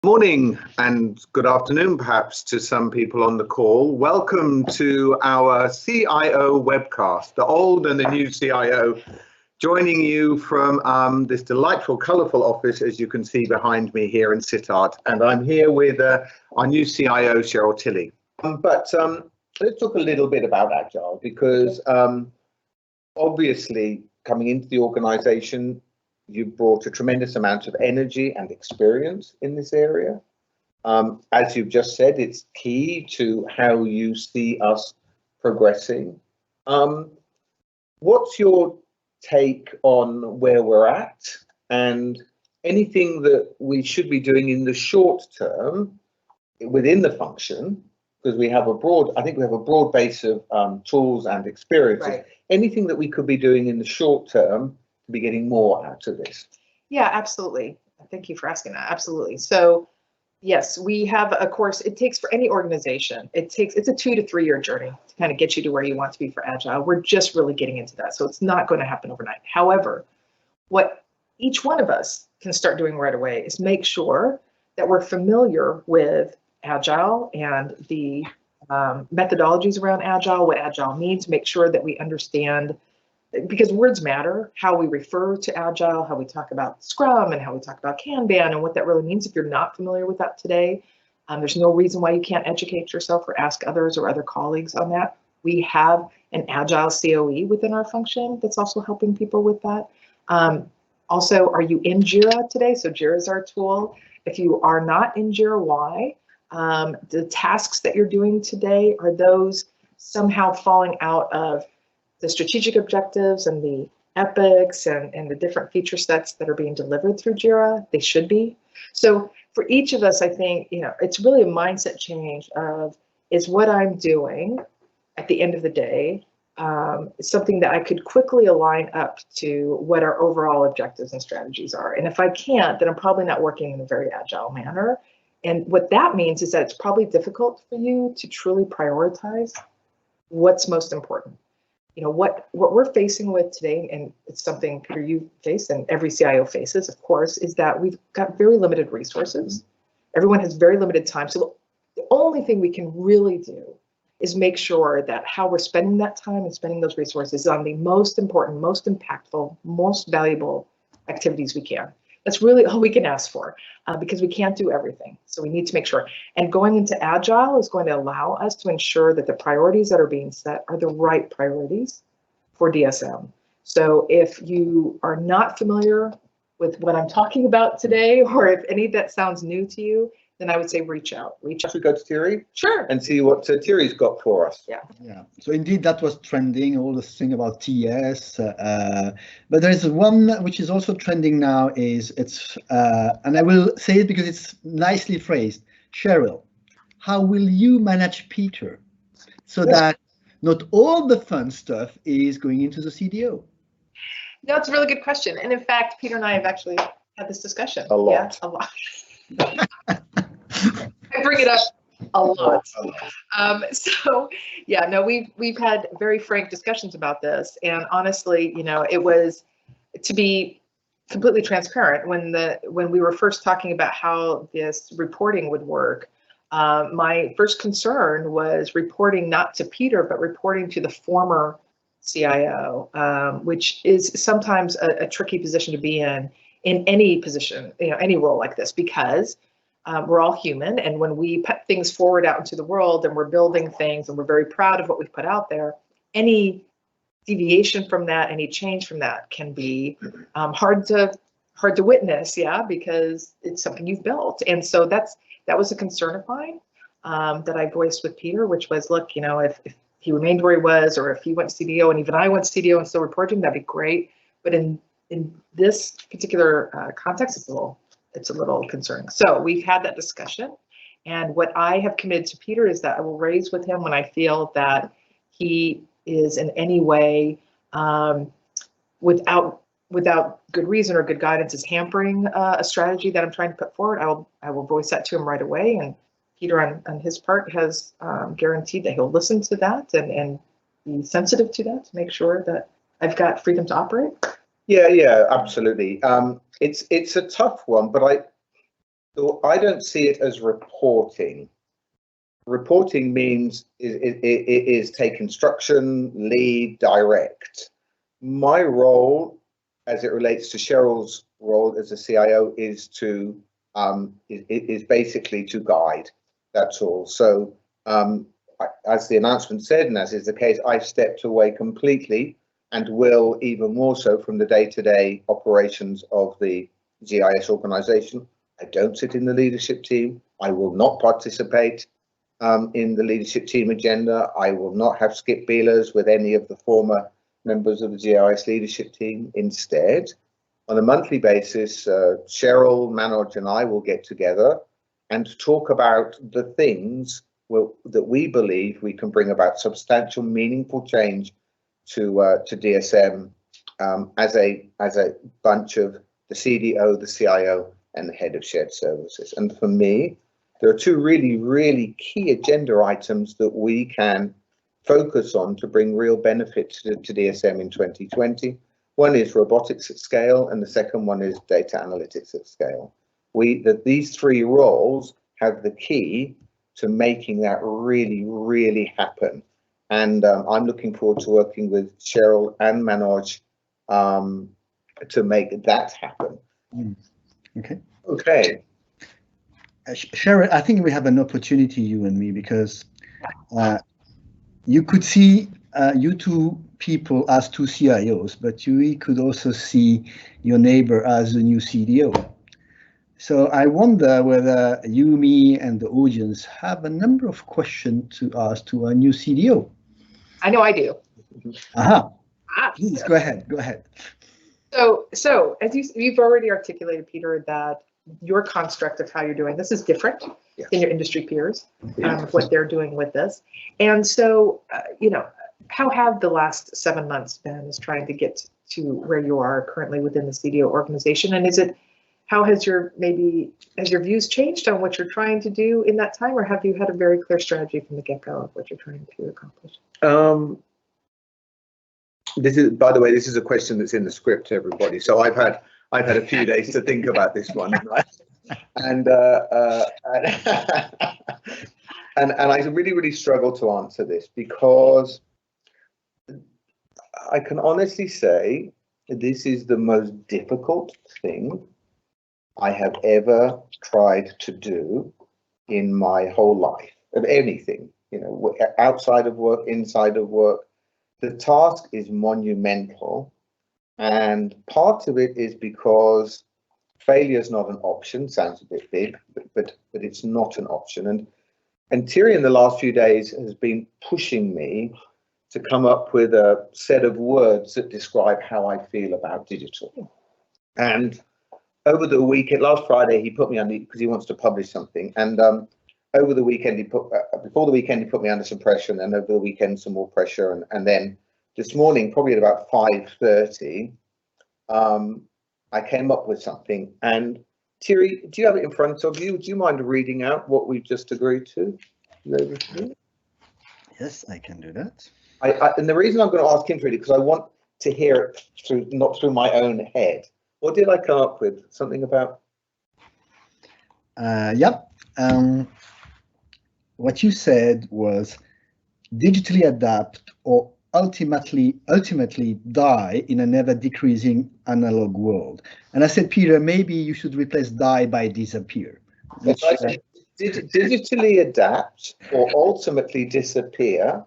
Morning and good afternoon, perhaps, to some people on the call. Welcome to our CIO webcast, the old and the new CIO, joining you from this delightful, colourful office, as you can see behind me here in Sittard. And I'm here with our new CIO, Cheryl Tilley. But let's talk a little bit about Agile, because obviously, coming into the organisation, you brought a tremendous amount of energy and experience in this area. As you've just said, it's key to how you see us progressing. What's your take on where we're at and anything that we should be doing in the short term within the function? Because we have a broad, I think we have a broad base of tools and experiences. Right. Anything that we could be doing in the short term to be getting more out of this? Yeah, absolutely. Thank you for asking that. Absolutely. So yes, we have a course. It takes, for any organization, it's a 2 to 3 year journey to kind of get you to where you want to be for Agile. We're just really getting into that. So it's not going to happen overnight. However, what each one of us can start doing right away is make sure that we're familiar with Agile and the methodologies around Agile, what Agile means, make sure that we understand, because words matter, how we refer to Agile, how we talk about Scrum, and how we talk about Kanban, and what that really means. If you're not familiar with that today, there's no reason why you can't educate yourself or ask others or other colleagues on that. We have an Agile COE within our function that's also helping people with that. Also, are you in Jira today? So Jira is our tool. If you are not in Jira, why? The tasks that you're doing today, are those somehow falling out of the strategic objectives and the epics and the different feature sets that are being delivered through Jira? They should be. So for each of us, I think, it's really a mindset change of, is what I'm doing at the end of the day something that I could quickly align up to what our overall objectives and strategies are? And if I can't, then I'm probably not working in a very agile manner. And what that means is that it's probably difficult for you to truly prioritize what's most important. What we're facing with today, and it's something, Peter, you face and every CIO faces, of course, is that we've got very limited resources. Everyone has very limited time. So the only thing we can really do is make sure that how we're spending that time and spending those resources on the most important, most impactful, most valuable activities we can. That's really all we can ask for, because we can't do everything. So we need to make sure. And going into Agile is going to allow us to ensure that the priorities that are being set are the right priorities for DSM. So if you are not familiar with what I'm talking about today, or if any of that sounds new to you, then I would say reach out. Should we go to Thierry? Sure. And see what Thierry's got for us. Yeah. So indeed, that was trending, all this thing about TS. But there is one which is also trending now, and I will say it because it's nicely phrased. Cheryl, how will you manage Peter so that not all the fun stuff is going into the CDO? No, it's a really good question. And in fact, Peter and I have actually had this discussion. A lot. Yeah, a lot. I bring it up a lot. So yeah, no, we've had very frank discussions about this, and honestly, it was, to be completely transparent, when we were first talking about how this reporting would work, my first concern was reporting not to Peter, but reporting to the former CIO, which is sometimes a tricky position to be in any position, any role like this, because we're all human, and when we put things forward out into the world and we're building things and we're very proud of what we've put out there, any deviation from that, any change from that can be hard to witness, because it's something you've built. And so that was a concern of mine that I voiced with Peter, which was, look, if he remained where he was, or if he went to CDO and even I went to CDO and still reporting, that'd be great. But in this particular context, it's a little concerning. So we've had that discussion, and what I have committed to Peter is that I will raise with him when I feel that he is in any way, without good reason or good guidance, is hampering a strategy that I'm trying to put forward. I will voice that to him right away, and Peter on his part has guaranteed that he'll listen to that and be sensitive to that to make sure that I've got freedom to operate. Yeah, absolutely. It's a tough one, but So I don't see it as reporting. Reporting means is take instruction, lead, direct. My role, as it relates to Cheryl's role as a CIO, is to is basically to guide. That's all. So as the announcement said, and as is the case, I've stepped away completely, and will even more so, from the day-to-day operations of the GIS organization. I don't sit in the leadership team. I will not participate in the leadership team agenda. I will not have skip beelers with any of the former members of the GIS leadership team. Instead, on a monthly basis, Cheryl, Manoj and I will get together and talk about the things that we believe we can bring about substantial, meaningful change to DSM as a bunch of the CDO, the CIO, and the head of shared services. And for me, there are two really key agenda items that we can focus on to bring real benefit to DSM in 2020. One is robotics at scale, and the second one is data analytics at scale. These three roles have the key to making that really happen. And I'm looking forward to working with Cheryl and Manoj to make that happen. Okay. Okay. Cheryl, I think we have an opportunity, you and me, because you could see you two people as two CIOs, but you could also see your neighbor as a new CDO. So I wonder whether you, me, and the audience have a number of questions to ask to our new CDO. I know I do. Aha. Please go ahead. Go ahead. So as you've already articulated, Peter, that your construct of how you're doing this is different than your industry peers, what they're doing with this. And so, how have the last 7 months been as trying to get to where you are currently within the CDO organization? And how has your views changed on what you're trying to do in that time, or have you had a very clear strategy from the get-go of what you're trying to accomplish? This is, by the way, this is a question that's in the script, everybody. So I've had a few days to think about this one, right? And I really struggle to answer this, because I can honestly say this is the most difficult thing I have ever tried to do in my whole life, of anything, outside of work, inside of work. The task is monumental, and part of it is because failure is not an option. Sounds a bit big, but it's not an option. And Thierry in the last few days has been pushing me to come up with a set of words that describe how I feel about digital. And over the weekend, last Friday, he put me on, because he wants to publish something, and over the weekend, before the weekend, he put me under some pressure, and over the weekend, some more pressure. And then this morning, probably at about 5:30, I came up with something. And Thierry, do you have it in front of you? Do you mind reading out what we've just agreed to? Yes, I can do that. And the reason I'm going to ask him to read it, because I want to hear it not through my own head. What did I come up with? Something about? What you said was digitally adapt or ultimately die in an ever decreasing analog world. And I said, Peter, maybe you should replace die by disappear. Which, I said, digitally adapt or ultimately disappear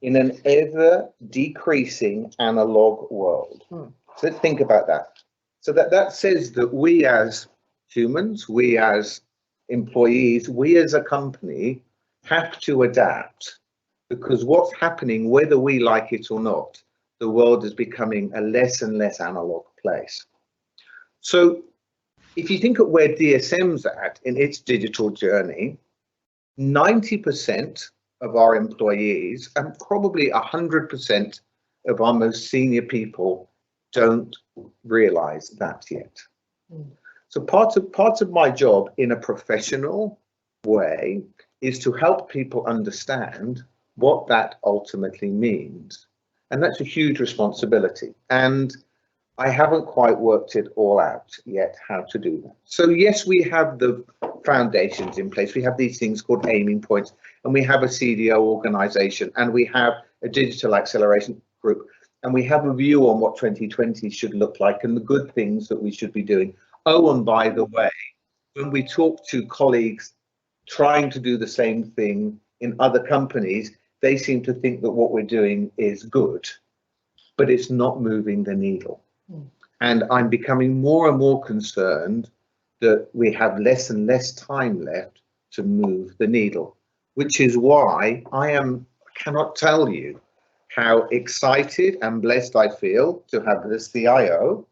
in an ever decreasing analog world. So let's think about that. So that says that we as humans, we as employees, we as a company have to adapt, because what's happening, whether we like it or not, the world is becoming a less and less analog place. So if you think of where DSM's at in its digital journey, 90% of our employees and probably 100% of our most senior people don't realize that yet. So part of my job in a professional way is to help people understand what that ultimately means. And that's a huge responsibility. And I haven't quite worked it all out yet, how to do that. So yes, we have the foundations in place. We have these things called aiming points, and we have a CDO organization, and we have a digital acceleration group, and we have a view on what 2020 should look like and the good things that we should be doing. Oh, and by the way, when we talk to colleagues trying to do the same thing in other companies, they seem to think that what we're doing is good, but it's not moving the needle. And I'm becoming more and more concerned that we have less and less time left to move the needle, which is why I cannot tell you how excited and blessed I feel to have the CIO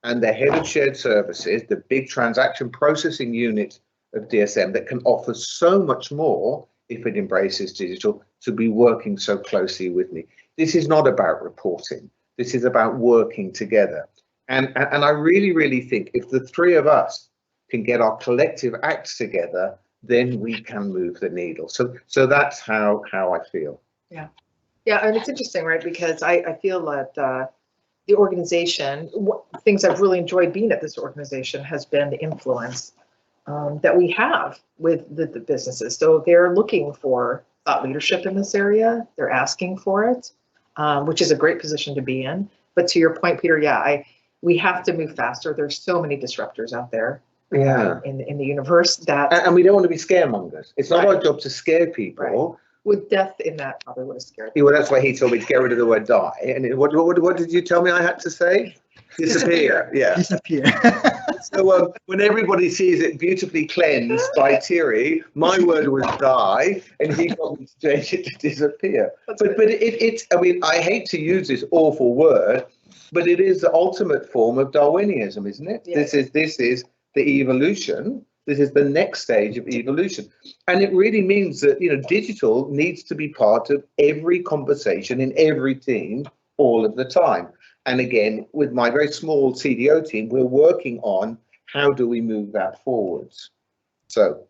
and the head of shared services, the big transaction processing unit of DSM that can offer so much more if it embraces digital, to be working so closely with me. This is not about reporting. This is about working together. And I really, really think if the three of us can get our collective acts together, then we can move the needle. So that's how I feel. Yeah. Yeah, and it's interesting, right? Because I feel that the organization, things I've really enjoyed being at this organization has been the influence that we have with the businesses. So they're looking for thought leadership in this area. They're asking for it, which is a great position to be in. But to your point, Peter, yeah, we have to move faster. There's so many disruptors out there in the universe that... And we don't want to be scaremongers. It's not our job to scare people. Right. With death in that probably would have scared me. Well, that's why he told me to get rid of the word die. And what did you tell me I had to say? Disappear. Yeah. Disappear. So when everybody sees it beautifully cleansed by Thierry, my word was die, and he got me to change it to disappear. But it's, I mean, I hate to use this awful word, but it is the ultimate form of Darwinism, isn't it? Yeah. This is the evolution. This is the next stage of evolution. And it really means that, you know, digital needs to be part of every conversation in every team all of the time. And again, with my very small CDO team, we're working on how do we move that forwards. So